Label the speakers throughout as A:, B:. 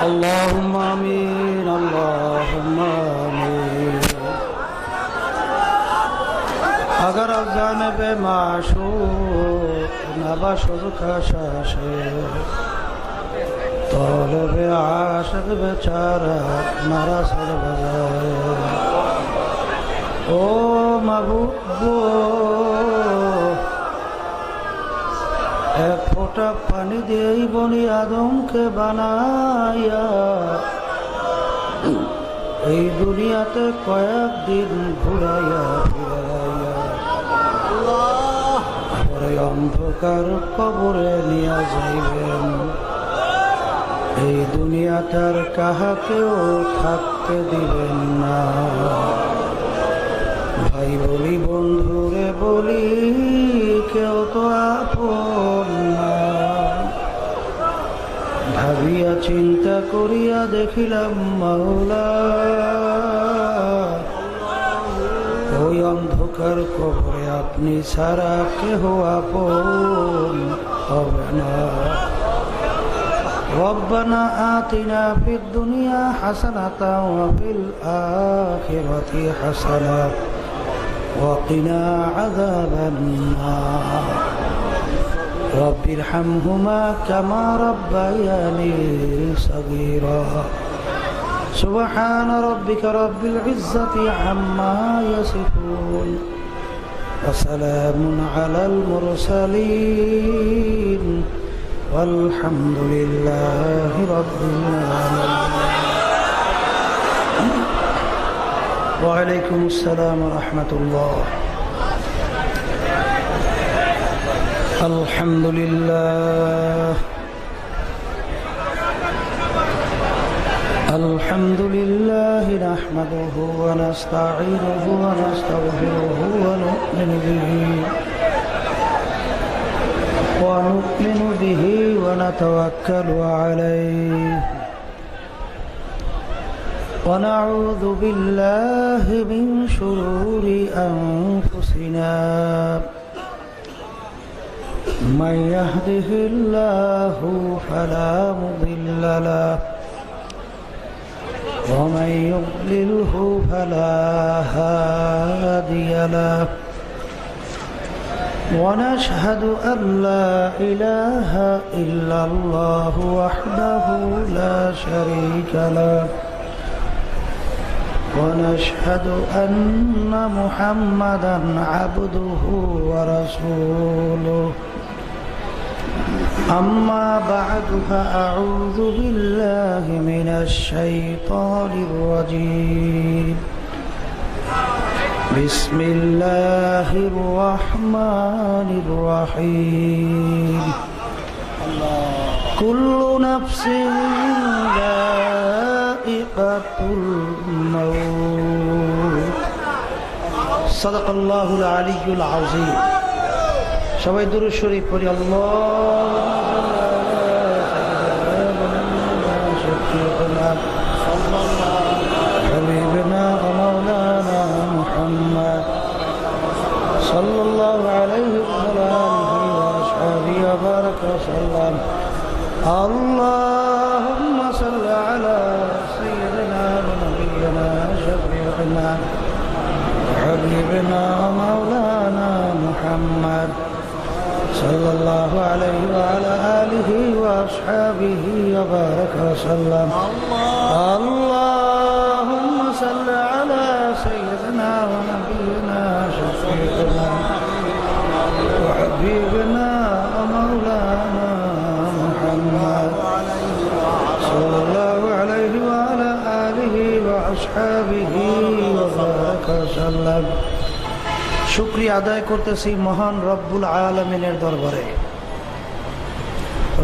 A: اللهم آمين اللهم آمين اگر از جانب معشوق نباشد خشاشه طالب عاشق بیچاره مراسل بجائے او محبوب এক ফোঁটা পানি দিয়েই বনি আদমকে বানাইয়া এই দুনিয়াতে কয়েকদিন ঘুরাইয়া ফিরাইয়া পরে অন্ধকার কবরে নিয়ে যাইবেন। এই দুনিয়াটার কাহাকেও থাকতে দিবেন না। ভাই বলি বন্ধুরে বলি কেউ তো আপন না। ভাবিয়া চিন্তা করিয়া দেখিলাম মাওলা ওই অন্ধকার কবরে আপনি ছাড়া কেহ আপন হবে না। ربنا آتنا في الدنيا حسنة وفي الآخرة حسنة وقنا عذاب النار رب ارحمهما كما ربياني صغيرا سبحان ربك رب العزة عما يصفون وسلام على المرسلين والحمد لله رب العالمين. وعليكم السلام ورحمة الله. الحمد لله الحمد لله نحمده ونستعينه ونستغفره ونؤمن به ونتوكل عليه ونعوذ بالله من شرور أنفسنا من يهده الله فلا مضل له ومن يضلله فلا هادي له ونشهد أن لا إله إلا الله وحده لا شريك له ونشهد أن محمدا عبده ورسوله أما بعد فأعوذ بالله من الشيطان الرجيم بسم الله الرحمن الرحيم كل نفس ذائقة الموت صدق الله العلي العظيم. সবাই দুরূদ শরীফ পড়ি। حبيبنا ومولانا محمد صلى الله عليه وعلى آله وأصحابه وبارك وسلم. اللهم صل على سيدنا ونبينا شفيعنا وحبيبنا ومولانا محمد صلى الله عليه وعلى آله وأصحابه وبارك وسلم. اللهم صل على سيدنا ونبينا شفيعنا وحبيبنا ومولانا محمد صلى الله عليه وعلى آله وأصحابه وبارك وسلم. শুকরিয়া আদায় করতেছি মহান রব্বুল আলামিনের দরবারে।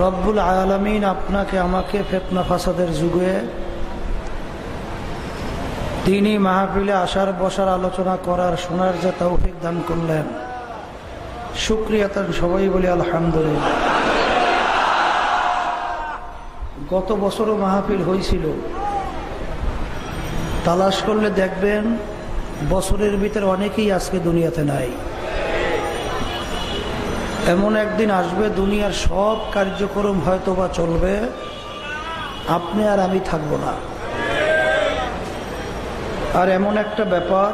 A: রব্বুল আলামিন আপনাকে আমাকে ফিতনা ফাসাদের যুগে তিনি মাহফিলে আসার বসার আলোচনা করার শোনার যে তৌফিক দান করলেন, শুকরিয়া তার সবাই বলি আলহামদুলিল্লাহ। গত বছরও মাহফিল হয়েছিল, তালাশ করলে দেখবেন বছরের ভিতরে অনেকেই আজকে দুনিয়াতে নাই। এমন একদিন আসবে দুনিয়ার সব কার্যক্রম হয়তোবা চলবে, আপনি আর আমি থাকবো না। আর এমন একটা ব্যাপার,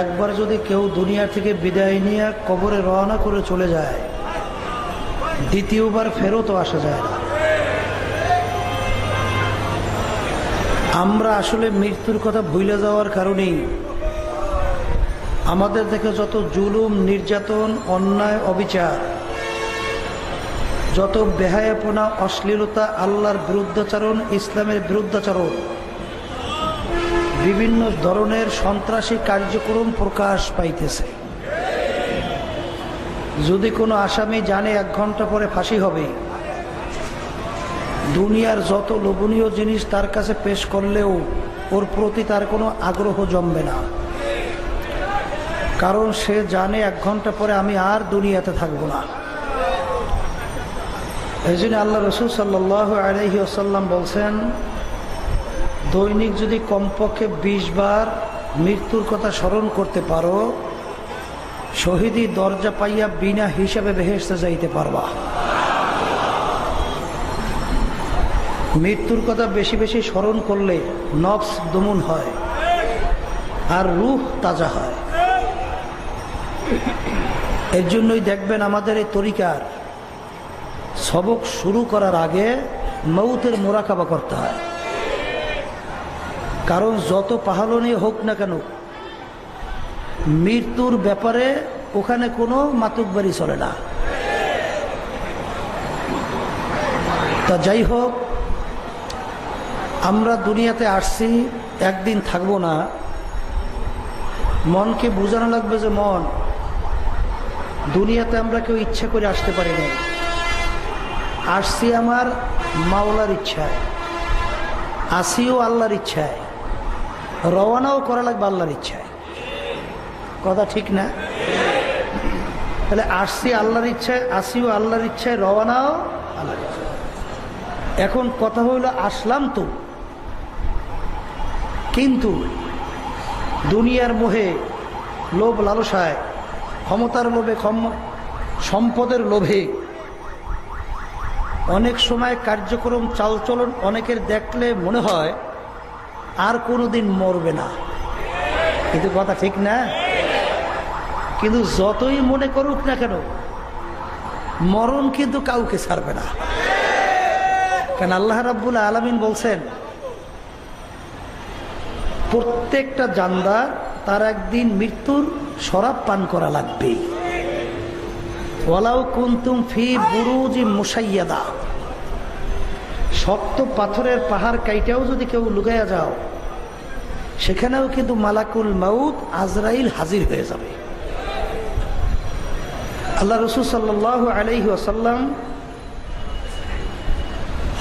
A: একবার যদি কেউ দুনিয়া থেকে বিদায় নিয়ে কবরে রওনা করে চলে যায়, দ্বিতীয়বার ফেরতও আসা যায় না। আমরা আসলে মৃত্যুর কথা ভুলে যাওয়ার কারণেই আমাদের থেকে যত জুলুম, নির্যাতন, অন্যায়, অবিচার, যত বেহায়াপনা, অশ্লীলতা, আল্লাহর বিরুদ্ধাচরণ, ইসলামের বিরুদ্ধাচরণ, বিভিন্ন ধরনের সন্ত্রাসী কার্যক্রম প্রকাশ পাইতেছে। যদি কোনো আসামি জানে 1 ঘন্টা পরে ফাঁসি হবে, দুনিয়ার যত লোভনীয় জিনিস তার কাছে পেশ করলেও ওর প্রতি তার কোনো আগ্রহ জমবে না, কারণ সে জানে 1 ঘন্টা পরে আমি আর দুনিয়াতে থাকবো না। এই জন্য আল্লাহ রসুল সাল্লাল্লাহু আলাইহি ওয়াসাল্লাম বলছেন, দৈনিক যদি কমপক্ষে 20 বার মৃত্যুর কথা স্মরণ করতে পারো, শহীদি দরজা পাইয়া বিনা হিসাবে বেহেশতে যাইতে পারবা। মৃত্যুর কথা বেশি বেশি স্মরণ করলে নফস দমন হয় আর রূহ তাজা হয়। এর জন্যই দেখবেন আমাদের এই তরিকার সবক শুরু করার আগে মৌতের মোরাকাবা করতে হয়। কারণ যত পাহালনই হোক না কেন, মৃত্যুর ব্যাপারে ওখানে কোনো মাতুকবাড়ি চলে না। তা যাই হোক, আমরা দুনিয়াতে আসছি, একদিন থাকবো না। মনকে বোঝানো লাগবে যে মন, দুনিয়াতে আমরা কেউ ইচ্ছা করে আসতে পারি না, আসছি আমার মাওলার ইচ্ছায়, আসিও আল্লাহর ইচ্ছায়, রওয়ানাও করা লাগবে আল্লাহর ইচ্ছায়। কথা ঠিক না? তাহলে আসছি আল্লাহর ইচ্ছায়, আসিও আল্লাহর ইচ্ছায়, রওয়ানাও আল্লাহর ইচ্ছায়। এখন কথা হইল, আসলাম তো, কিন্তু দুনিয়ার মোহে, লোভ লালসায়, ক্ষমতার লোভে, সম্পদের লোভে অনেক সময় কার্যক্রম, চালচলন অনেকের দেখলে মনে হয় আর কোনোদিন মরবে না। কিন্তু কথা ঠিক না? কিন্তু যতই মনে করুক না কেন, মরণ কিন্তু কাউকে ছাড়বে না। কারণ আল্লাহ রাব্বুল আলামিন বলছেন, প্রত্যেকটা জানদার তার একদিন মৃত্যুর শরাব পান করা লাগবে। ওয়ালাউ কুনতুম ফি বুরুজি মুশাইয়াদা, শক্ত পাথরের পাহাড় কাইটাও যদি কেউ লুকাইয়া যাও, সেখানেও কিন্তু মালাকুল মাউত আজরাইল হাজির হয়ে যাবে। আল্লাহ রাসূল সাল্লাল্লাহু আলাইহি ওয়াসাল্লাম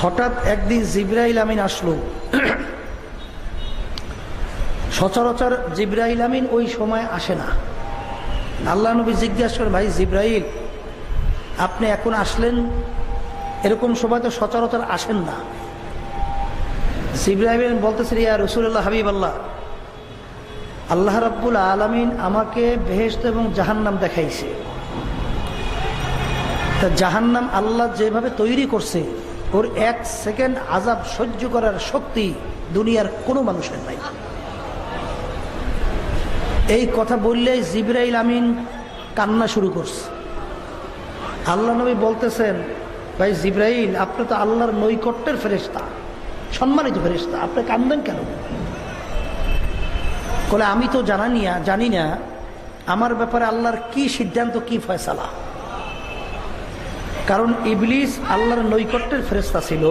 A: হঠাৎ একদিন জিবরাইল আমিন আসলো। সচরাচর জিবরাইল আমিন ওই সময় আসে না। আল্লাহ নবী জিজ্ঞাসা করেন, ভাই জিবরাইল, আপনি এখন আসলেন, এরকম সময় তো সচরাচর আসেন না। জিবরাইল বলতেছেন, ইয়া রাসূলুল্লাহ, হাবিবাল্লাহ, আল্লাহ রাব্বুল আলামিন আমাকে বেহেশত এবং জাহান্নাম দেখাইছে। তা জাহান্নাম আল্লাহ যেভাবে তৈরি করছে, ওর 1 সেকেন্ড আযাব সহ্য করার শক্তি দুনিয়ার কোনো মানুষের নাই। এই কথা বললেই জিবরাইল আমিন কান্না শুরু করছে। আল্লাহ নবী বলতেছেন, ভাই জিবরাইল, আপনি তো আল্লাহর নৈকট্যের ফেরেশতা, সম্মানিত ফেরেশতা, আপনি কান্দেন কেন? বলে, আমি তো জানি না আমার ব্যাপারে আল্লাহর কি সিদ্ধান্ত, কি ফয়সালা। কারণ ইবলিস আল্লাহর নৈকট্যের ফেরেশতা ছিল,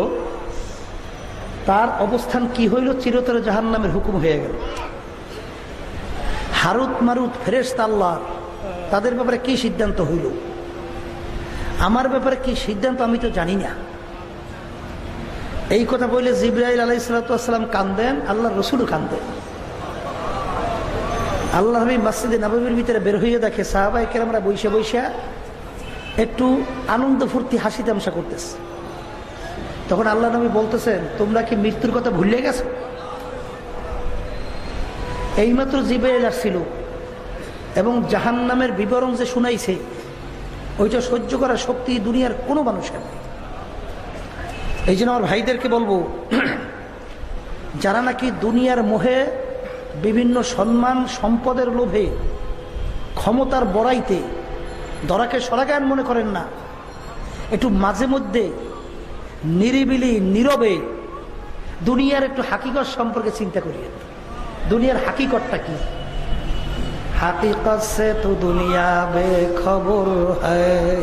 A: তার অবস্থান কি হইল, চিরতরে জাহান্নামের হুকুম হয়ে গেল। হারুত মারুত ফেরেশতা আল্লাহ, তাদের ব্যাপারে কি সিদ্ধান্ত হইল, আমার ব্যাপারে কি সিদ্ধান্ত আমি তো জানি না। এই কথা বলে জিবরাইল আলাইহিস সালাতু ওয়াস সালাম কান্দেন, আল্লাহর রাসূলও কান্দেন। আল্লাহ নবী মসজিদে নববীর ভিতরে বের হইয়া দেখে সাহাবায়ে কেরামরা বইসা বইসা একটু আনন্দ ফুর্তি হাসি তামাশা করতেছে। তখন আল্লাহ নবী বলতেছেন, তোমরা কি মৃত্যুর কথা ভুলে গেছো? এইমাত্র জিবরাইল আসছিল এবং জাহান্নামের বিবরণ যে শুনাইছে, ওইটা সহ্য করার শক্তি দুনিয়ার কোনো মানুষের নেই। এই জন্য আমার ভাইদেরকে বলবো, যারা নাকি দুনিয়ার মোহে, বিভিন্ন সম্মান সম্পদের লোভে, ক্ষমতার বড়াইতে দরাকে সরাগায়ন মনে করেন না, একটু মাঝে মধ্যে নিরিবিলি নীরবে দুনিয়ার একটু হাকিকত সম্পর্কে চিন্তা করিয়েন। দুনিয়ার হাকিকতটা কি? হাকিকত সে তো দুনিয়া বেখবর হ্যায়,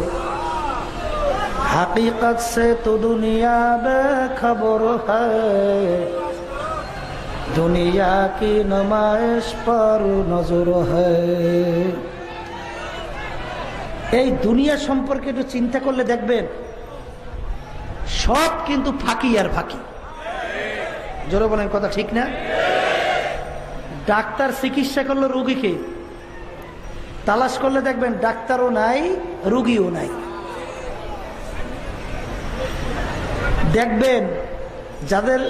A: হাকিকত সে তো দুনিয়া বেখবর হ্যায়, দুনিয়া কি নমায়েশ পর নজর হ্যায়। এই দুনিয়া সম্পর্কে একটু চিন্তা করলে দেখবেন সব কিন্তু ফাঁকি আর ফাঁকি। জোরে বলেন, কথা ঠিক না? ডাক্তার চিকিৎসা করলো রোগীকে, তালাশ করলে দেখবেন ডাক্তারও নাই, রোগীও নাই। দেখবেন যাদের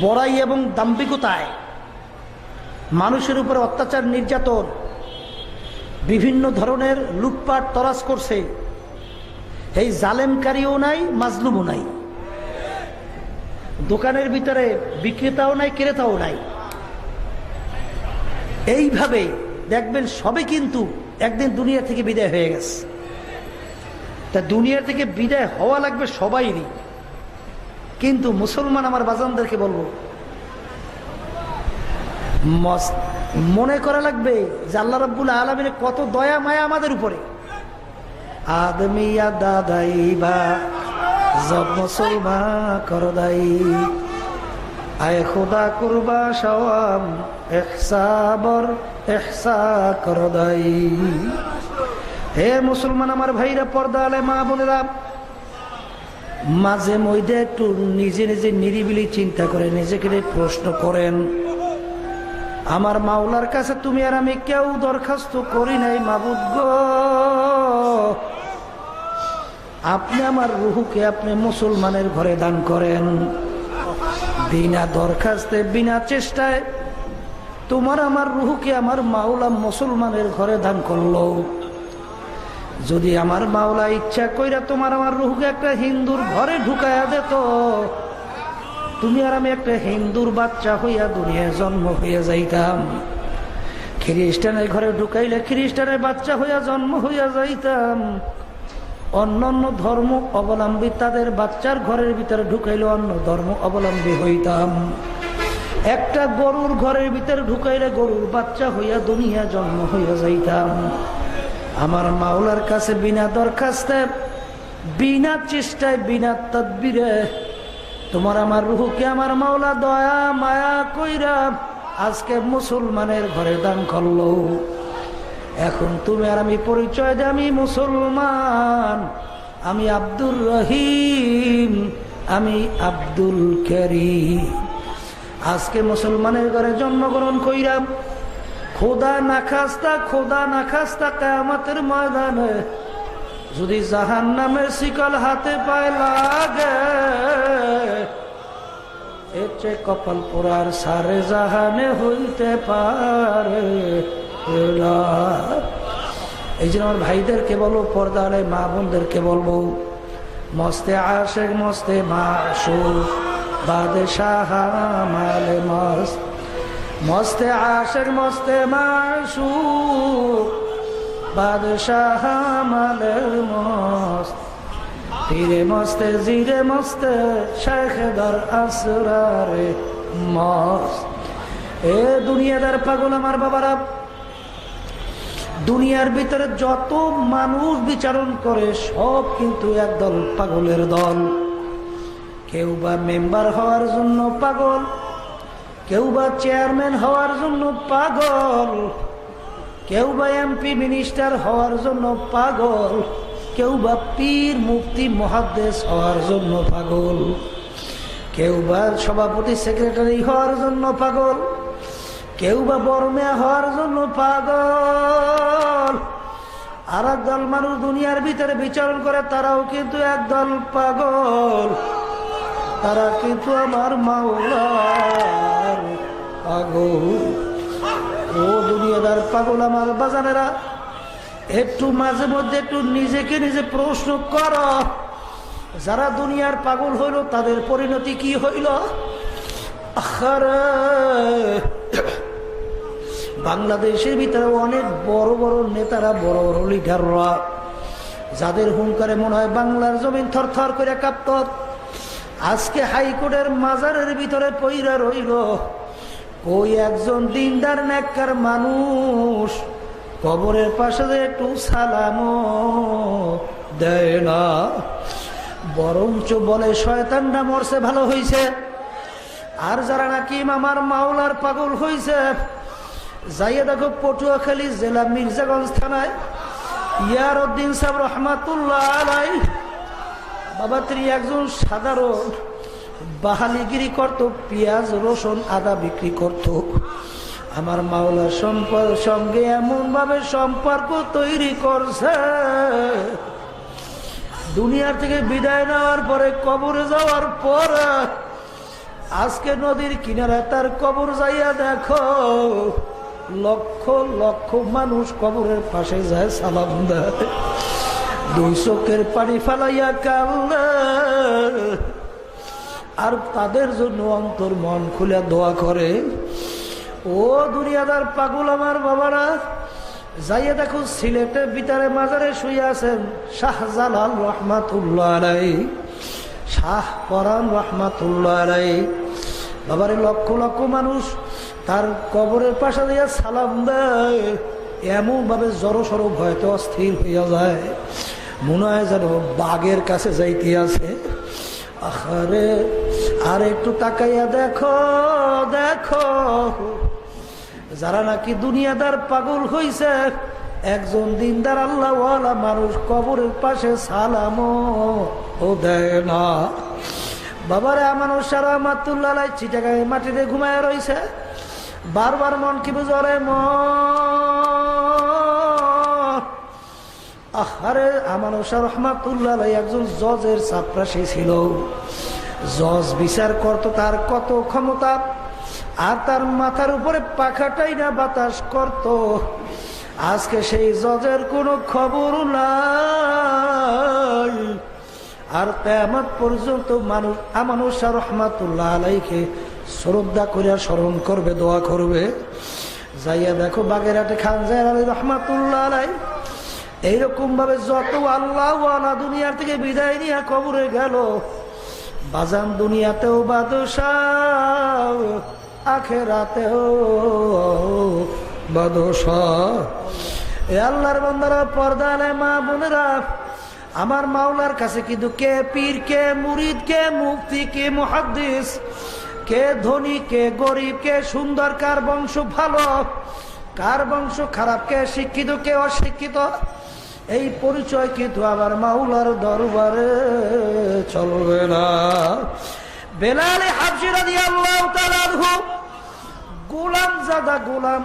A: বড়াই এবং দাম্ভিকতায় মানুষের উপরে অত্যাচার নির্যাতন, বিভিন্ন ধরনের লুটপাট তরাজ করছে, এই জালেমকারীও নাই, মাজলুমও নাই। দোকানের ভিতরে বিক্রেতাও নাই, ক্রেতাও নাই। এইভাবে দেখবেন সবে কিন্তু একদিন দুনিয়া থেকে বিদায় হয়ে গেছে। তা দুনিয়া থেকে বিদায় হওয়া লাগবে সবাইরই, কিন্তু মুসলমান আমার বাজানদেরকে বলবো, মনে করা লাগবে যে আল্লাহ রাব্বুল আলামিনের কত দয়া মায়া আমাদের উপরে। আদমিয়া দাদাই বা জব মুসলমান করদাই, আয় খোদা কুরবা সওয়াম ইহসাবর ইহসা করদাই। হে মুসলমান আমার ভাইরা, পর্দা আলে মা বোনেরা, মাঝে মধ্যে একটু নিজে নিজে নিরিবিলি চিন্তা করে নিজেকে প্রশ্ন করেন, আমার মাওলার কাছে তুমি আর আমি কেউ দরখাস্ত করি নাই, মাবুদ গো আপনি আমার রুহুকে আপনি মুসলমানের ঘরে দান করেন। বিনা দরখাস্তে, বিনা চেষ্টায় তোমার আমার রুহুকে আমার মাওলা মুসলমানের ঘরে দান করলো। যদি আমার মাওলা ইচ্ছা কইরা তোমার আমার রুহুকে একটা হিন্দুর ঘরে ঢুকায়া দিত, তুমি আর আমি একটা হিন্দুর বাচ্চা হইয়া দুনিয়ায় জন্ম হইয়া যাইতাম। খ্রিস্টানের ঘরে ঢুকাইলে খ্রিস্টানের বাচ্চা হইয়া জন্ম হইয়া যাইতাম। অন্যান্য ধর্ম অবলম্বী তাদের বাচ্চার ঘরের ভিতরে ঢুকাইলে অন্য ধর্ম অবলম্বী হইতাম। একটা গরুর ঘরের ভিতরে ঢুকাইলে গরুর বাচ্চা হইয়া দুনিয়া জন্ম হইয়া যাইতাম। আমার মাওলার কাছে বিনা দরখাস্তে, বিনা চেষ্টায়, বিনা তদবিরে তোমার আমার রুহুকে আমার মাওলা দয়া মায়া কইরা আজকে মুসলমানের ঘরে দান করলো। এখন তুমি আর আমি পরিচয় দে, আমি মুসলমান, আমি আব্দুর রহিম, আমি আব্দুল করিম। আজকে মুসলমানের ঘরে জন্মগ্রহণ কইরাম। খোদা না খাস্তা কিয়ামতের ময়দানে যদি জাহান্নামের শিকল হাতে পায় লাগে, এর চেয়ে কপাল পোড়ার সারে জাহানে হইতে পারে না। এই জন্য আমার ভাইদেরকে বলবো, পর্দালে মা বোনদেরকে বলবো, মস্তে আশেক মস্তে মাশুক বাদশাহ মালে মস্ত, মস্তে আশেক মস্তে মাশুক বাদশাহ মালের মস্ত, পীরে মস্তে জিরে মস্তে শেখে দর আসরারে মস্ত। এ দুনিয়াদার পাগল আমার বাবারা, দুনিয়ার ভিতরে যত মানুষ বিচারণ করে সব কিন্তু একদল পাগলের দল। কেউ বা মেম্বার হওয়ার জন্য পাগল, কেউ বা চেয়ারম্যান হওয়ার জন্য পাগল, কেউ বা এমপি মিনিস্টার হওয়ার জন্য পাগল, কেউ বা পীর মুফতি মুহাদ্দিস হওয়ার জন্য পাগল, কেউ বা সভাপতি সেক্রেটারি হওয়ার জন্য পাগল, কেউ বা বড়মেয়া হওয়ার জন্য পাগল। আর একদল মানুষ দুনিয়ার ভিতরে বিচরণ করে, তারাও কিন্তু একদল পাগল, তারা কিন্তু আমার মাওলার পাগল। ও দুনিয়াদার পাগল আমার বাজানেরা, একটু মাঝে মধ্যে একটু নিজেকে নিজে প্রশ্ন করো, যারা দুনিয়ার পাগল হইল তাদের পরিণতি কি হইল? বাংলাদেশের ভিতরে অনেক বড় বড় নেতারা, বড় বড় লিডাররা, যাদের হুঙ্কারে মনে হয় বাংলার জমিন থরথর করে কাঁপত, আজকে হাইকোর্টের মাজারের ভিতরে পইরা রইল। ওই একজন দিনদার নেককার মানুষ কবরের পাশে একটু সালামও দেয় না, বরঞ্চ বলে শয়তানটা মরছে ভালো হইছে। আর যারা নাকি আমার মাওলার পাগল হইছে, যাইয়া দেখো পটুয়াখালী জেলা মির্জাগঞ্জ থানায় ইয়ারউদ্দিন সাহেব রহমাতুল্লাহ আলাই, বাবা তিনি একজন সাধারণ বাহালিগিরি করত, পেঁয়াজ রসুন আদা বিক্রি করত। আমার মাওলার সঙ্গে এমন ভাবে সম্পর্ক তৈরি করছে, দুনিয়ার থেকে বিদায় নেওয়ার পরে কবরে যাওয়ার পর আজকে নদীর কিনারে তার কবর যাইয়া দেখো, লক্ষ লক্ষ মানুষ কবরের পাশে যায়, সালাম দেয়, দুই চোখের পানি ফালাইয়া কান্দে, আর তাদের জন্য অন্তর মন খুলে দোয়া করে। ও দুনিয়াদার পাগল আমার বাবারা, যাইয়া দেখো সিলেটের ভিতরে মাজারে শুয়ে আছেন শাহজালাল রহমাতুল্লাহ আলাইহি, শাহ পরান রহমাতুল্লাহ আলাইহি। বাবারে লক্ষ লক্ষ মানুষ তার কবরের পাশে দিয়ে সালাম দেয়, এমন ভাবে জড়সড় ভয়তে অস্থির হইয়া যায়, মনে হয় যেন বাঘের কাছে যাইতে আছে। আরে আর একটু তাকাইয়া দেখো, দেখো যারা নাকি দুনিয়াদার পাগল হইছে, একজন দিনদার আল্লাহওয়ালা মানুষ কবরের পাশে সালামও দেয় না। বাবারে আমার রহমাতুল্লাহ আলাইহি চিটাগাঁয়ে মাটিতে ঘুমায় রইছে, বারবার মন কি বুঝরে আরে আমার রহমাতুল্লাহ আলাইহি একজন জজের চাপরাশি ছিল, জজ বিচার করত, তার কত ক্ষমতা, আর তার মাথার উপরে পাখাটাই না বাতাস করত। আজকে সেই জজের কোনো খবর নাই, আর কিয়ামত পর্যন্ত মানুষ আমানুর রহমাতুল্লাহ আলাইহিকে শ্রদ্ধা করে স্মরণ করবে, দোয়া করবে। যাইয়া দেখো বাগেরহাটে খান জাহান আলী রহমাতুল্লাহ আলাইহি এইরকম ভাবে যত আল্লাহওয়ালা দুনিয়ার থেকে বিদায় নিয়ে কবরে গেল, বাজান দুনিয়াতেও বাদশাহ, আখেরাতেও বাদশাহ। এ আল্লাহর বান্দারা, পর্দা আলে মা বোনেরা, আমার মাওলার কাছে কিন্তু কে পীর, কে মুরিদ, কে মুফতি, কে মুহাদ্দিস, কে ধনী, কে গরিব, কে সুন্দর, কার বংশ ভালো, কার বংশ খারাপ, কে শিক্ষিত, কে অশিক্ষিত, এই পরিচয় কিন্তু আমার মাওলার দরবারে চলবে না। বেলাল হাবশী রাদিয়াল্লাহু তাআলা আনহু গোলাম জাদা গোলাম,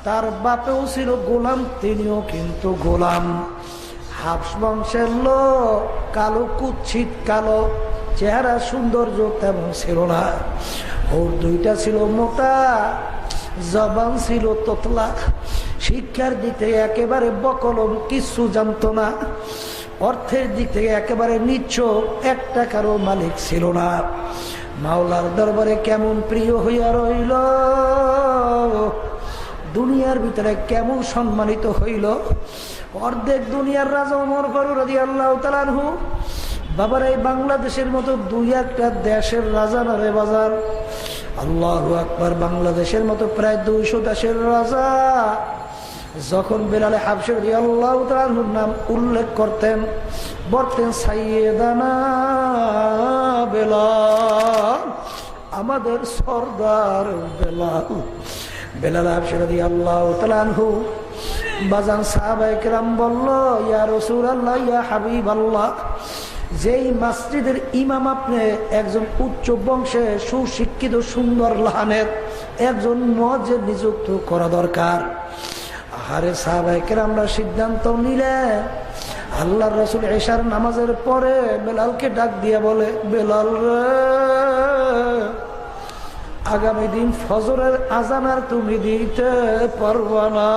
A: তার বাপেও ছিল গোলাম, তিনিও কিন্তু গোলাম। হাবশ বংশের লোক, কালো, কুৎসিত কালো, চেহারা সৌন্দর্য তেমন ছিল না। ওর দুইটা ছিল মোটা, জবান ছিল তোতলা, শিক্ষার দিক থেকে একেবারে বকলম, কিছু জানতো না, অর্থের দিক থেকে একেবারে নিচ্ছ, এক টাকারও মালিক ছিল না। মাওলার দরবারে কেমন প্রিয় হইয়া রইল, দুনিয়ার ভিতরে কেমন সম্মানিত হইল। অর্ধেক দুনিয়ার রাজা ওমর ফারুক রাদিয়াল্লাহু তাআলা আনহু, বাবার এই বাংলাদেশের মতো দুই একটা দেশের রাজা না রে বাজার, আল্লাহু আকবার, বাংলাদেশের মতো প্রায় 200 দেশের রাজা যখন বেলাল হাবশী রাদিয়াল্লাহু তাআলা আনহুর নাম উল্লেখ করতেন, বলতেন সাইয়েদানা বেলাল, আমাদের সরদার বেলাল। বেলাল হাবশী রাদিয়াল্লাহু তাআলা আনহু বাজান সাহাবায়ে কেরাম বলল, ইয়া রাসূলুল্লাহ, ইয়া হাবিবাল্লাহ, যেই মসজিদের ইমাম আপনি, একজন উচ্চ বংশে সুশিক্ষিত সুন্দর লাহানের একজন মুয়াজ্জিন নিযুক্ত করা দরকার। আরে সাহাবায়ে কেরামরা সিদ্ধান্ত নিলেন, আল্লাহর রাসূল ইশার নামাজের পরে বেলালকে ডাক দিয়ে বলে, বেলাল রে, আগামী দিন ফজরের আযান আর তুমি দিতে পারবা না।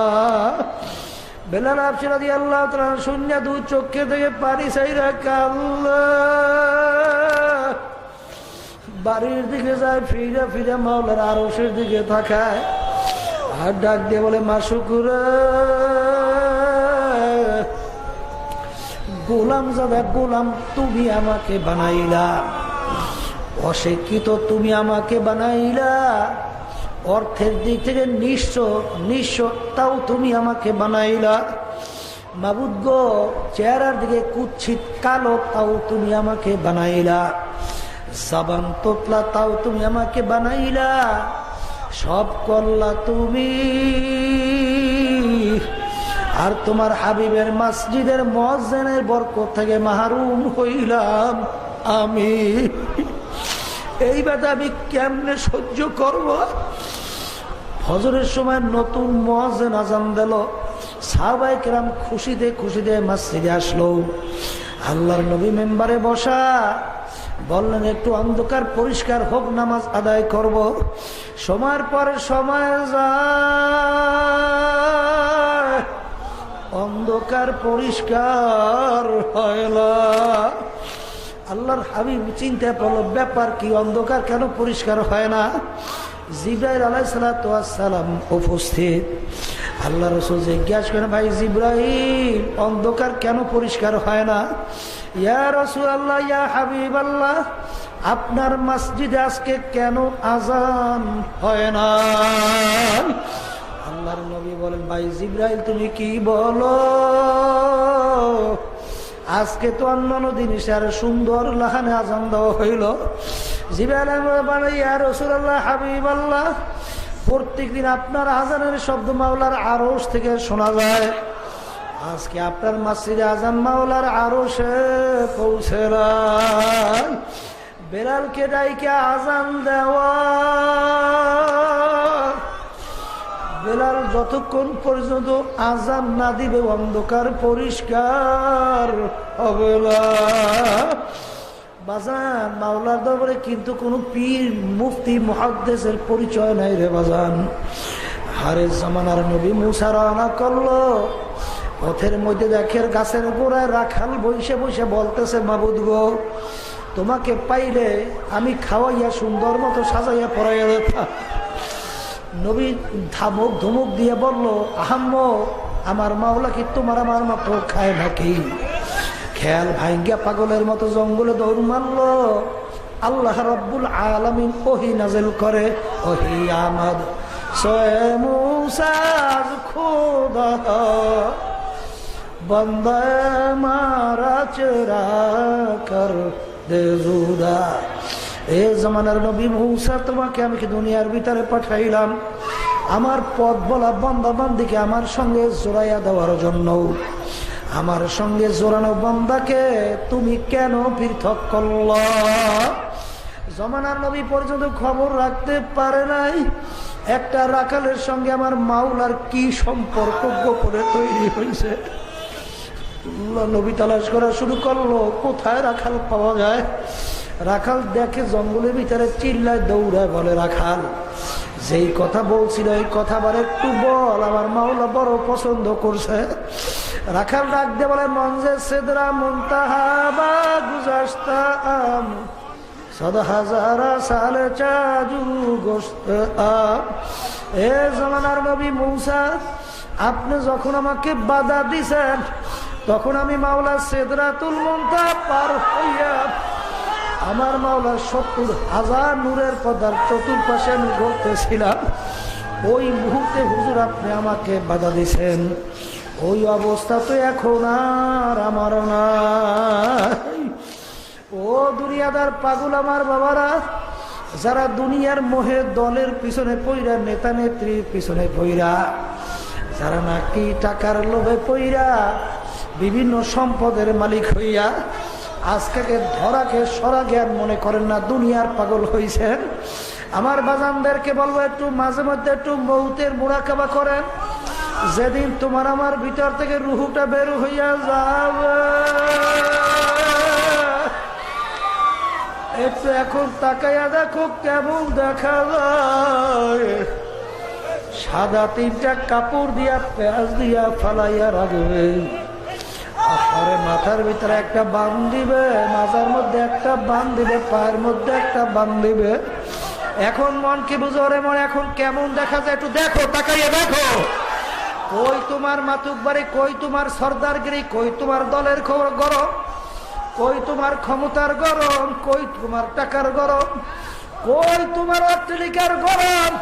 A: বেলাল হাবশী রাদিয়াল্লাহু তাআলা শূন্য দুই চোখে থেকে পানি চাইরা কাঁদলেন। বাড়ির দিকে যায়, ফিরে ফিরে মাওলার আরশের দিকে তাকায় আর ডাক দিয়ে বলে, মাশুকুর গোলাম জাদা গোলাম, তুমি আমাকে বানাইলা, অশিক্ষিত তুমি আমাকে বানাইলা, অর্থের দিক থেকে নিঃস্ব তাও তুমি আমাকে বানাইলা, মাবুদ গো চেহারার দিকে কুৎসিত কালো তাও তুমি আমাকে বানাইলা, জাবান তোতলা তাও তুমি আমাকে বানাইলা, সব করলা তুমি, আর তোমার হাবিবের মসজিদের মুয়াজ্জিনের বরকত থেকে মাহরুম হইলাম আমি। এই বাধা আমি কেমনে সহ্য করব? ফজরের সময় নতুন মুয়াজ্জিন আযান দিল, সাহাবায়ে কেরাম খুশিতে খুশিতে মসজিদে আসলো। আল্লাহর নবী মেম্বারে বসা, বললেন একটু অন্ধকার পরিষ্কার হোক, নামাজ আদায় করব। সময়ের পর সময় যায়, অন্ধকার পরিষ্কার হয় না। আল্লাহর হাবিব চিন্তা করলো, ব্যাপার কি, অন্ধকার কেন পরিষ্কার হয় না? জিবরাইল আলাইহিস সালাতু ওয়াস সালাম উপস্থিত। আল্লাহ রাসূল জিজ্ঞাসা করেন, ভাই জিবরাইল, অন্ধকার কেন পরিষ্কার হয় না? ইয়া রাসূলুল্লাহ, ইয়া হাবিবাল্লাহ, আপনার মসজিদে আজকে কেন আযান হয় না? আল্লাহর নবী বলেন, ভাই জিবরাইল তুমি কি বলো? আজকে তো অন্যান্য জিনিসে আর সুন্দর লাহানে আযান দেওয়া হইল। জিবরাইল বলে, ইয়া রাসূলুল্লাহ, হাবিবাল্লাহ, প্রত্যেকদিন আপনার আযানের শব্দ মাওলার আরশ থেকে শোনা যায়, আজকে আপনার মসজিদে আযান মাওলার আরশে পৌঁছে না। বেলালকে ডাইকে আযান দেওয়া, বেলাল যতক্ষণ পর্যন্ত আযান না দিবে অন্ধকার পরিষ্কার হবে না। বাজান, মাওলার দরবারে কিন্তু কোনো পীর মুফতি মুহাদ্দিসের পরিচয় নাই রে বাজান। হারে জামানার নবী মুসা রওনা করলো, পথের মধ্যে দেখে গাছের গোড়ায় রাখাল বসে বসে বলতেছে, মাবুদ গো, তোমাকে পাইলে আমি খাওয়াইয়া সুন্দর মতো সাজাইয়া পড়াইয়া দিতাম। নবী ধামক ধুমুক দিয়ে বলল, আহাম্মো, আমার মাওলা কি তোমার আমার মতো খায় নাকি? খেয়াল ভাঙ্গিয়া পাগলের মতো জঙ্গলে দৌড় মারল। আল্লাহ রাব্বুল আলামিন ওহী নাযিল করে, ওহী আমাদ সোয়ে মুসা খোদা বন্দা মারা চেরা কর দে জুদা। এ জামানার নবী মুসা, তোমাকে আমি কি দুনিয়ার ভিতরে পাঠাইলাম আমার পথ বলা বান্দা বান্দিকে আমার সঙ্গে জোড়াইয়া দেওয়ার জন্য। আমার সঙ্গে জোড়ানো বান্দাকে তুমি কেন পৃথক করল? জামানার নবী পর্যন্ত খবর রাখতে পারে নাই একটা রাখালের সঙ্গে আমার মাওলার কি সম্পর্ক গোপনে তৈরি হয়েছে। নবী তালাশ করা শুরু করলো, কোথায় রাখাল পাওয়া যায়। রাখাল দেখে জঙ্গলের ভিতরে, চিল্লায় দৌড়ায়, বলে, রাখাল, যেই কথা বলছিল এই কথা বার একটু বল, আমার মাওলা বড় পছন্দ করছে। রাখাল ডাক দিয়ে বলে, মঞ্জে সেদরা মুনতাহা বা গুজাস্তাম সদ হাজারা সালে চাজু গোস্ত আম। এ জামানার নবী মুসা, আপনি যখন আমাকে বাধা দিছেন তখন আমি মাওলা সিদরাতুল মুনতাহা পার হইয়া আমার মাওলার ৭০,০০০ নূরের পর্দার চতুর্পাশে আমি ঘুরতেছিলাম। ওই মুহূর্তে হুজুর আপনি আমাকে বাধা দিছেন। ওই অবস্থা তো এখন আর আমার নাই। ও দুনিয়াদার পাগল আমার বাবারা, যারা দুনিয়ার মোহে দলের পিছনে পইরা, নেতা নেত্রীর পিছনে পইরা, যারা নাকি টাকার লোভে পইরা বিভিন্ন সম্পদের মালিক হইয়া আজকে ধরাকে সরা জ্ঞান মনে করেন না, দুনিয়ার পাগল হইছেন। আমার বাজানদেরকে বলবো, একটু মাঝে মধ্যে একটু মৌতের মুরাকাবা করেন। যেদিন তোমার আমার ভিতর থেকে রুহুটা বের হইয়া যাবে, একটু এখন তাকাইয়া দেখো কেমন দেখা যায়। সাদা ৩টা কাপড় দিয়া পেঁয়াজ দিয়া ফালাইয়া রাখবে, আরে মাথার ভিতরে একটা বান দিবে, মাথার মধ্যে একটা বান দিবে, পায়ের মধ্যে একটা বান দিবে। এখন মন কি বুঝো রে মন? এখন কেমন দেখা যায় একটু দেখো, তাকাইয়ে দেখো। কই তোমার মাতুক বাড়ি, কই তোমার সর্দারগিরি, কই তোমার দলের খবর গরম, কই তোমার ক্ষমতার গরম, কই তোমার টাকার গরম, কই তোমার অট্টালিকার গরম,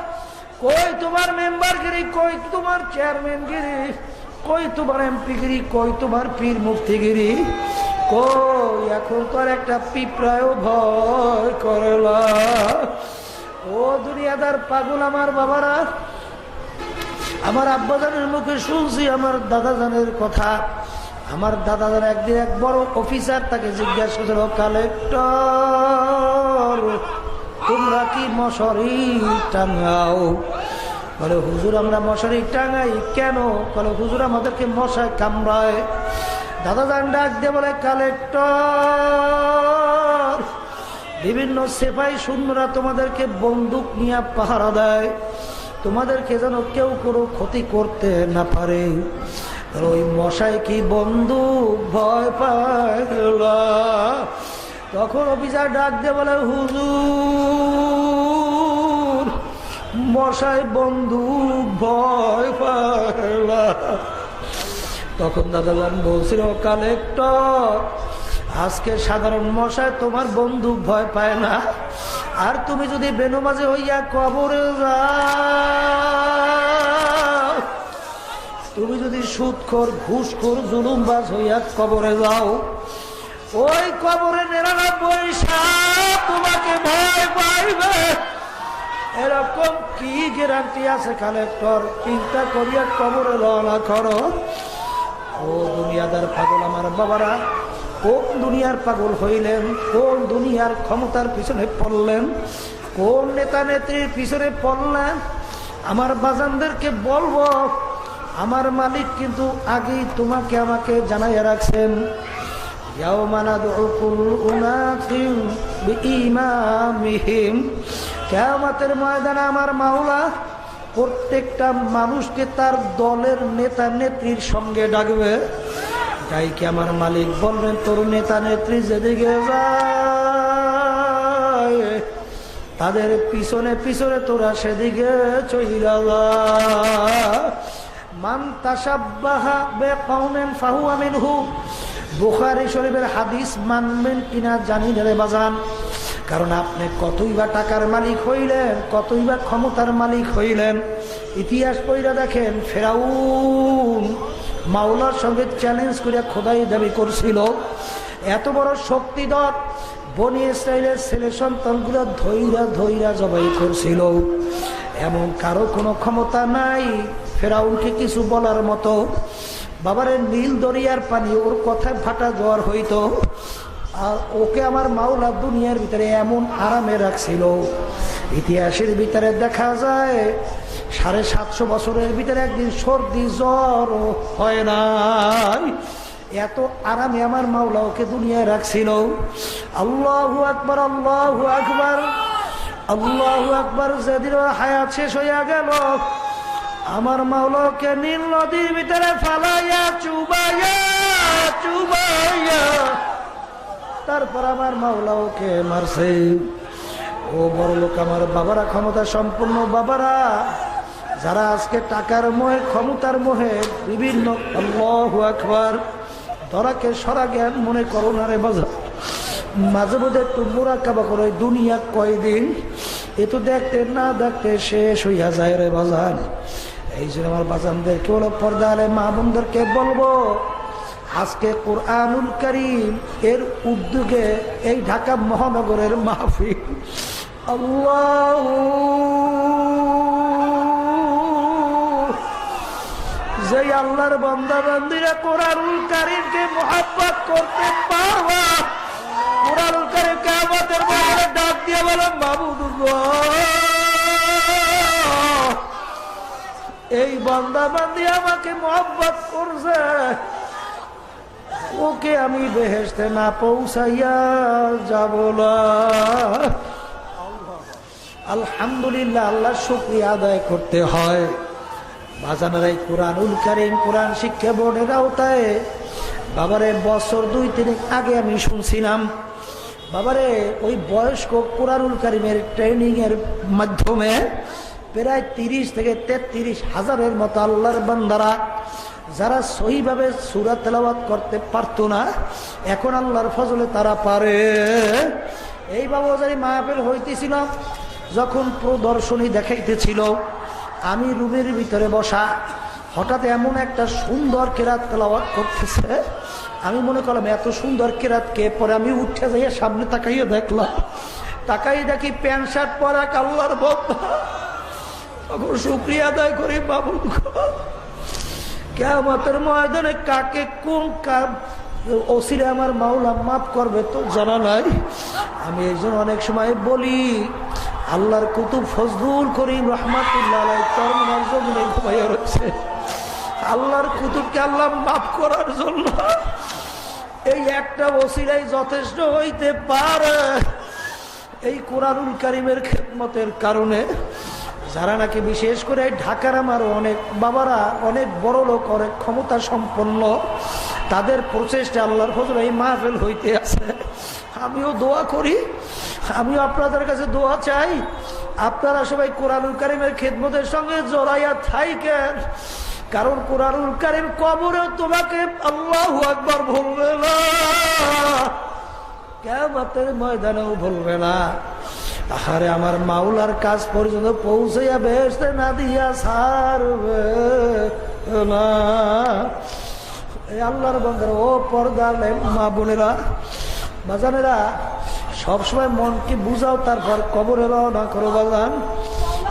A: কই তোমার মেম্বারগিরি, কই তোমার চেয়ারম্যানগিরি, কই তোমার এমপিগিরি, কই তোমার পীর মুফতিগিরি, কই এখন তো আর একটা পিঁপড়ায়ও ভয় করে না। ও দুনিয়াদার পাগল আমার বাবারা, আমার আব্বাজানের মুখে শুনছি আমার দাদাজানের কথা। আমার দাদাজান একদিন এক বড় অফিসার তাকে জিজ্ঞাসা করল, কালেক্টর তোমরা কি মশারি টাঙাও? বলে হুজুর আমরা মশারি টাঙাই। কেন? বলে হুজুর আমাদেরকে মশায় কামড়ায়। দাদাজান ডাক দিয়ে বলে, কালেক্টর বিভিন্ন সেপাই সৈন্যরা তোমাদেরকে বন্দুক নিয়ে পাহারা দেয়, তোমাদেরকে যেন কেউ কোনো ক্ষতি করতে না পারে। ওই মশাই কি বন্দুক ভয় পায়? তখন অফিসার ডাক দিয়ে বলে, হুজুর মশাই বন্দুক ভয় পায়। তখন দাদাজান বলছিল, কালেক্টর আজকে সাধারণ মশাই তোমার বন্দুক ভয় পায় না, আর তুমি যদি বেনমাজে হইয়া কবরে যাও, তুমি যদি সুদখোর ঘুষখোর জুলুমবাজ হইয়া কবরে যাও, ওই কবরে 99 সাপ তোমাকে ভয় পাইবে। এরকম কি গ্যারান্টি আছে কালেক্টর? চিন্তা করিয়া কবরে রওনা করো। ও দুনিয়াদার পাগল আমার বাবারা, কোন দুনিয়ার পাগল হইলেন? কোন দুনিয়ার ক্ষমতার পিছনে পড়লেন? কোন নেতা নেত্রীর পিছনে পড়লেন? আমার বাজানদেরকে বলবো, আমার মালিক কিন্তু আগেই তোমাকে আমাকে জানাইয়া রাখছেন, কিয়ামতের ময়দানে আমার মাওলা প্রত্যেকটা মানুষকে তার দলের নেতা নেত্রীর সঙ্গে ডাকবে। তাই কি আমার মালিক বলবেন, তোর নেতা নেত্রী যেদিকে যায় তাদের পিছনে পিছনে তোরা সেদিকে চইলা যা। মান তাশাব্বাহা বিকওমিন ফাহুয়া মিনহু। বুখারী শরীফের হাদিস মানবেন কিনা জানি না রে বাজান, কারণ আপনি কতই বা টাকার মালিক হইলেন, কতই বা ক্ষমতার মালিক হইলেন। ইতিহাস পড়া দেখেন, ফেরাউন মাওলার সঙ্গে চ্যালেঞ্জ করে খোদাই দাবি করছিল। এত বড় শক্তিধর বনি ইসরাইলের ছেলে সন্তানগুলো ধৈরা ধৈরা জবাই করছিল। এমন কারো কোনো ক্ষমতা নাই ফেরাউনকে কিছু বলার মতো। বাবারে নীল দরিয়ার পানি ওর কথায় ভাটা জোয়ার হইতো, আর ওকে আমার মাওলা দুনিয়ার ভিতরে এমন আরামে রাখছিল। ইতিহাসের ভিতরে দেখা যায় 750 বছরের ভিতরে একদিন সর্দি জ্বর হয় নাই, এত আরামে আমার মাওলা ওকে দুনিয়ায় রাখছিল। আল্লাহু আকবার, আল্লাহু আকবার, আল্লাহু আকবার। যেদিন হায়াত শেষ হইয়া গেল, আমার মাওলাকে নীল নদীর ভিতরে ফালাইয়া চুবাইয়া চুবাইয়া তারপর আমার মাওলা ওকে মারছে। ও বড় লোক আমার বাবারা, ক্ষমতা সম্পন্ন বাবারা, যারা আজকে টাকার মোহে ক্ষমতার মোহে বিভিন্ন আল্লাহু আকবার ধরাকে সরা জ্ঞান মনে করো না রে বাজার। মাঝে মধ্যে একটু মুরাকাবা করে, দুনিয়া কয়দিন এ তো দেখতে না দেখতে শেষ হইয়া যায় রে বাজার। এই জন্য আমার বাজানদেরকে বলো, পর্দা আলে মা বোনদেরকে বলবো, আজকে কুরআনুল কারীম এর উদ্যোগে এই ঢাকা মহানগরের মাহফিল, আল্লাহ যে আল্লাহর বান্দা বান্দীরা কুরআনুল কারীমকে মুহাব্বত করতে পারবা, কুরআনুল কারীম কিয়ামতের ময়দানে ডাক দিয়ে বলে, মাবুদুল্লাহ এই বান্দা বান্দী আমাকে মুহাব্বত করছে, ওকে আমি বেহেশতে না পৌঁছাইয়া যাব না। আলহামদুলিল্লাহ, আল্লাহর শুকরিয়া আদায় করতে হয়। বাজানারাই কুরআনুল কারীম কোরআন শিক্ষা বোর্ডের আওতায় বাবারে বছর 2-3 আগে আমি শুনছিলাম, বাবারে ওই বয়স্ক কুরআনুল কারীমের ট্রেনিং এর মাধ্যমে প্রায় 30 থেকে 33 হাজারের মতো আল্লাহর বান্দারা যারা সহিভাবে সূরা তেলাওয়াত করতে পারতো না, এখন আল্লাহর ফজলে তারা পারে। এই বাবাজারি মাহফিল হইতেছিল, যখন প্রদর্শনী দেখাইতেছিল, আমি রুমের ভিতরে বসা, হঠাৎ এমন একটা সুন্দর কেরাত তেলাওয়াত করতেছে, আমি মনে করলাম এত সুন্দর কেরাত কে। পরে আমি উঠে যাইয়া সামনে তাকাইয়া দেখলাম, তাকাই দেখি প্যান্ট শার্ট পরা আল্লাহর বান্দা। তখন শুকরিয়া আদায় করি, বাবুল কিয়ামতের ময়দানে কাকে কোন ওসিলে আমার মাওলা মাফ করবে তো জানা নাই। আমি এই জন্য অনেক সময় বলি, আল্লাহর কুতুব ফজলুল করিম রহমাতুল্লাহ আলাইহি চরমনার জমিনে ঘুমাইয়া রয়েছে। আল্লাহর কুতুবকে আল্লাহ মাফ করার জন্য এই একটা ওসিলাই যথেষ্ট হইতে পারে। এই কুরআনুল কারীমের খেদমতের কারণে যারা নাকি বিশেষ করে ঢাকার আমার অনেক বাবারা অনেক বড় লোক, অনেক ক্ষমতা সম্পন্ন, তাদের প্রচেষ্টা আল্লাহর ফজলে এই মাহফিল হইতে আছে। আমিও দোয়া করি, আমিও আপনাদের কাছে দোয়া চাই, আপনারা সবাই কুরআনুল কারীমের খেদমতের সঙ্গে জড়াইয়া থাকেন। কারণ কুরআনুল কারীম কবরেও তোমাকে আল্লাহু আকবার বলবে না, কিয়ামতের ময়দানেও বলবে না। আরে আমার মাওলার কাজ পর্যন্ত পৌঁছাইয়া বেহেশতে না দিয়া ছাড়বে না। এই আল্লাহর বান্দারা, ও পর্দার মা বোনেরা, বাজানেরা, সবসময় মনকে বুঝাও, তারপর কবরে রওনা করো বাজান।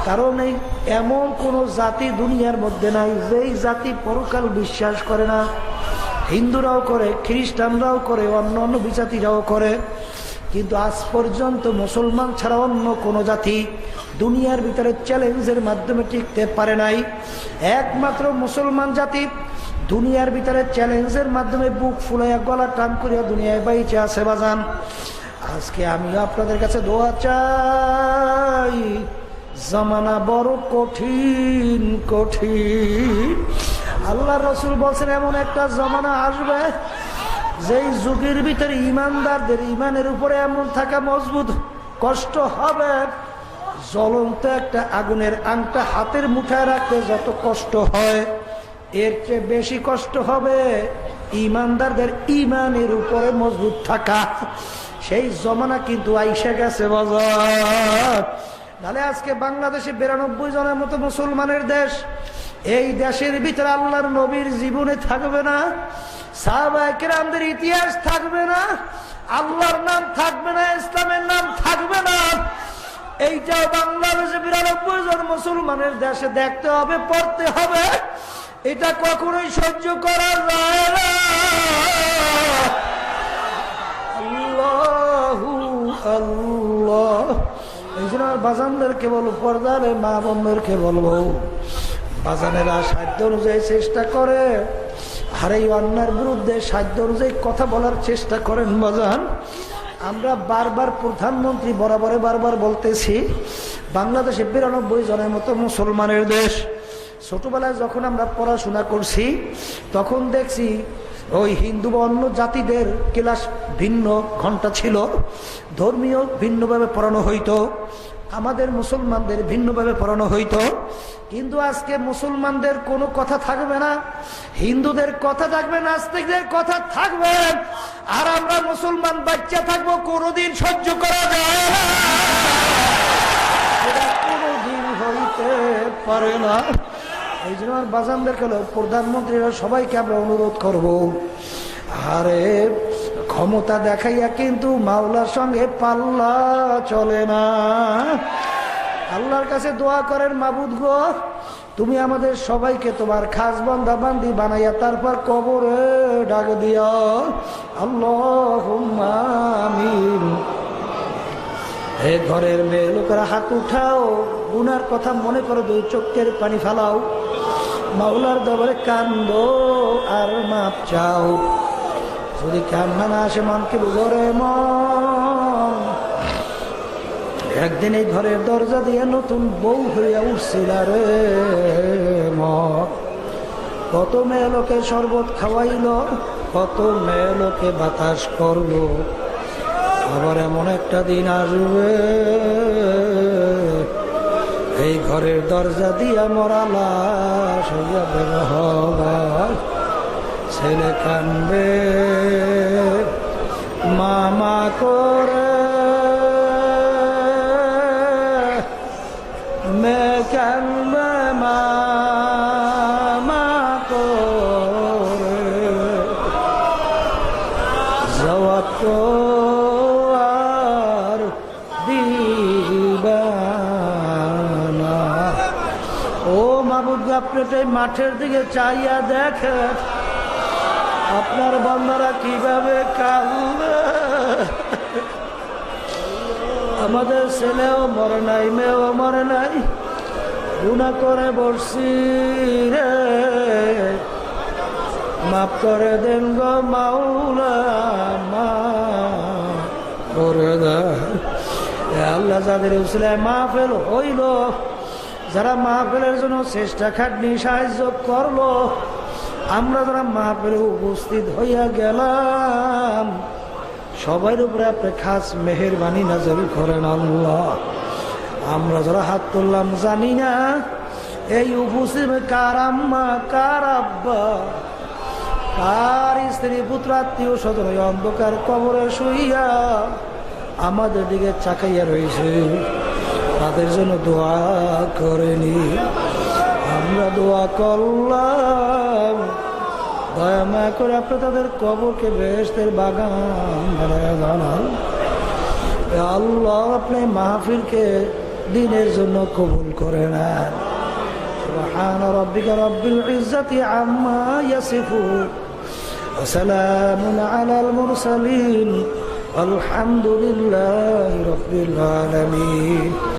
A: কারণ এই এমন কোন জাতি দুনিয়ার মধ্যে নাই যেই জাতি পরকাল বিশ্বাস করে না। হিন্দুরাও করে, খ্রিস্টানরাও করে, অন্য অন্য বিজাতিরাও করে, কিন্তু আজ পর্যন্ত মুসলমান ছাড়া অন্য কোনো জাতি দুনিয়ার ভিতরে চ্যালেঞ্জের মাধ্যমে টিকতে পারে নাই। একমাত্র মুসলমান জাতি দুনিয়ার ভিতরে চ্যালেঞ্জের মাধ্যমে বুক ফুলাইয়া গলা টান করিয়া দুনিয়ায় বাইচে আছে বাজান। আজকে আমি আপনাদের কাছে দোয়া চাই, জামানা বড় কঠিন কঠিন। আল্লাহ রসুল বলছেন এমন একটা জামানা আসবে যেই যুগের ভিতরে ইমানদারদের ইমানের উপরে এমন থাকা মজবুত কষ্ট হবে, জ্বলন্ত একটা আগুনের আংটা হাতের মুঠায় রাখতে যত কষ্ট হয়, এর চেয়ে বেশি কষ্ট হবে ইমানদারদের ইমানের উপরে মজবুত থাকা। সেই জমানা কিন্তু আইসা গেছে বাজার। তাহলে আজকে বাংলাদেশে 92 জনের মতো মুসলমানের দেশ, এই দেশের ভিতরে আল্লাহর নবীর জীবনে থাকবে না, সাহাবায়ে কেরামদের ইতিহাস থাকবে না, আল্লাহর নাম থাকবে না, ইসলামের নাম থাকবে না। এইটা বাংলাদেশে 92 জন মুসলমানের দেশে দেখতে হবে, পড়তে হবে। এটা কখনোই সহ্য করা যায় না। আল্লাহু আল্লাহ। এই জন্য বাজানদেরকে বলবো, পর্দার মা বোনদেরকে বলবো, বাজানেরা সাধ্য অনুযায়ী চেষ্টা করে, আর এই অন্যার বিরুদ্ধে সাধ্য অনুযায়ী কথা বলার চেষ্টা করেন বাজান। আমরা বারবার প্রধানমন্ত্রী বরাবরে বারবার বলতেছি, বাংলাদেশে 92 জনের মতো মুসলমানের দেশ। ছোটবেলায় যখন আমরা পড়াশোনা করছি তখন দেখছি ওই হিন্দু বা অন্য জাতিদের ক্লাস ভিন্ন ঘন্টা ছিল, ধর্মীয় ভিন্নভাবে পড়ানো হইতো, আমাদের মুসলমানদের ভিন্নভাবে পড়ানো হইতো। কিন্তু আজকে মুসলমানদের কোনো কথা থাকবে না, হিন্দুদের কথা থাকবে, নাস্তিকদের কথা থাকবে, আর আমরা মুসলমান বাচ্চা থাকবো। কোনোদিন সহ্য করা যায় না, এটা কোনোদিন হইতে পারে না। এই জন্য আর বাজানদেরকে প্রধানমন্ত্রীরা সবাইকে আমরা অনুরোধ করব, আরে ক্ষমতা দেখাইয়া কিন্তু মাওলার সঙ্গে পাল্লা চলে না। আল্লাহর কাছে দোয়া করেন, মাবুদ গো, তুমি আমাদের সবাইকে তোমার খাস বান্দা বান্দি বানাইয়া তারপর কবরে ডাক দিও। আল্লাহুম্মা আমিন। হে ঘরের মেয়ে লোকেরা হাত উঠাও, গুনার কথা মনে করো, 2 চোখের পানি ফালাও, মাওলার দরবারে কান্দো আর মাপ চাও। যদি কান্না না আসে মনকে বুঝরে মন, একদিন এই ঘরের দরজা দিয়ে নতুন বউ হইয়া উঠছিল রে মন। কত মেয়ে লোকে শরবত খাওয়াইল, কত মেয়ে লোকে বাতাস করলো, আবার এমন একটা দিন আসবে এই ঘরের দরজা দিয়া মরা লাশ হইয়া বের হবে, ছেলে কানবে মামা করে, মেয়ে কানবে মামা করে, জবাব তো আর দিবা না। ও মাবুদ, আপনি এই মাঠের দিকে চাইয়া দেখে আপনার বান্দারা কিভাবে কাঁদবে। আমাদের ছেলেও মরে নাই, মেয়েও মরে নাই, গুনাহ করে বসছি রে, মাফ করে দেন গো মাওলা, মাফ করে দেন। আল্লাহ যাদের উসিলে মাহফিল হইল, যারা মাহফিলের জন্য চেষ্টা খাটনি সাহায্য করলো, আমরা যারা মাহফিলে উপস্থিত হইয়া গেলাম, সবার উপরে আপনি খাস মেহেরবানি নাযিল করেন আল্লাহ। আমরা যারা হাত তুললাম জানি না এই উপস্থিত কার আম্মা, কার আব্বা, কার স্ত্রী, পুত্র, আত্মীয় স্বজন অন্ধকার কবরে শুইয়া আমাদের দিকে চাকাইয়া রয়েছে, তাদের জন্য দোয়া করেনি। আমরা দোয়া করলাম, দয়া মায়া করে আপনি তাদের কবরকে বেহেশতের বাগান বানায়া জানান। আল্লাহ আপনি মাহফিলকে দিনের জন্য কবুল করে নেন। সুবহান রাব্বিকা রাব্বিল ইজ্জাতি আম্মা ইয়াসিফুন ওয়া সালামুন আলাল মুরসালিন আলহামদুলিল্লাহি রাব্বিল আলামিন।